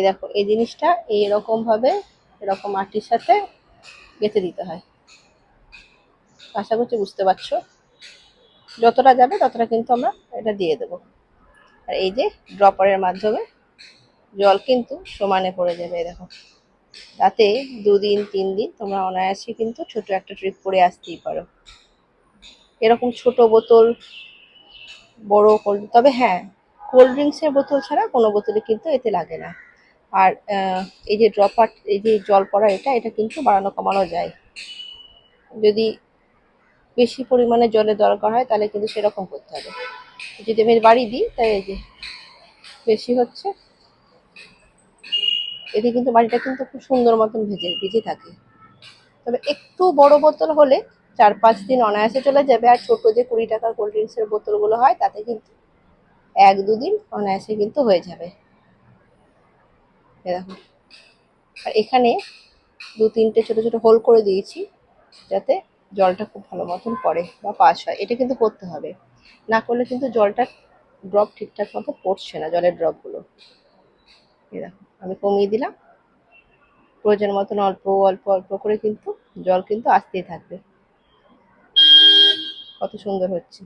দেখো এই জিনিসটা এইরকম ভাবে এরকম মাটির সাথে গেঁথে দিতে হয়। আশা করছি বুঝতে পারছো। যতটা যাবে ততটা কিন্তু আমরা এটা দিয়ে দেবো। আর এই যে ড্রপারের মাধ্যমে জল কিন্তু সমানে পড়ে যাবে। দেখো, তাতে 2 দিন 3 দিন তোমরা অনায়াসে কিন্তু ছোট একটা ট্রিপ করে আসতেই পারো। এরকম ছোট বোতল, বড় কোল্ড, তবে হ্যাঁ, কোল্ড ড্রিঙ্কসের বোতল ছাড়া কোনো বোতলে কিন্তু এতে লাগে না। আর এই যে ড্রপার, এই যে জল পড়া, এটা কিন্তু বাড়ানো কমানো যায়। যদি বেশি পরিমাণে জলের দরকার হয় তাহলে কিন্তু সেরকম করতে হবে। যদি আমি বাড়িয়ে দিই তাই এই যে বেশি হচ্ছে, এতে কিন্তু বাড়িটা কিন্তু খুব সুন্দর মতন ভিজে থাকে। তবে একটু বড় বোতল হলে 4-5 দিন অনায়াসে চলে যাবে। আর ছোট যে 20 টাকার কোল্ড ড্রিঙ্কসের বোতলগুলো হয় তাতে কিন্তু 1-2 দিন অনায়াসে কিন্তু হয়ে যাবে। এরকম। আর এখানে 2-3টে ছোট ছোট হোল করে দিয়েছি যাতে জলটা খুব ভালো মতন পড়ে বা পাস হয়। এটা কিন্তু করতে হবে, না করলে কিন্তু জলটা ড্রপ ঠিকঠাক মতো পড়ছে না, জলের ড্রপগুলো। এরকম আমি কমিয়ে দিলাম। প্রয়োজন মতন অল্প অল্প অল্প করে কিন্তু জল কিন্তু আসতেই থাকবে। কত সুন্দর হচ্ছে।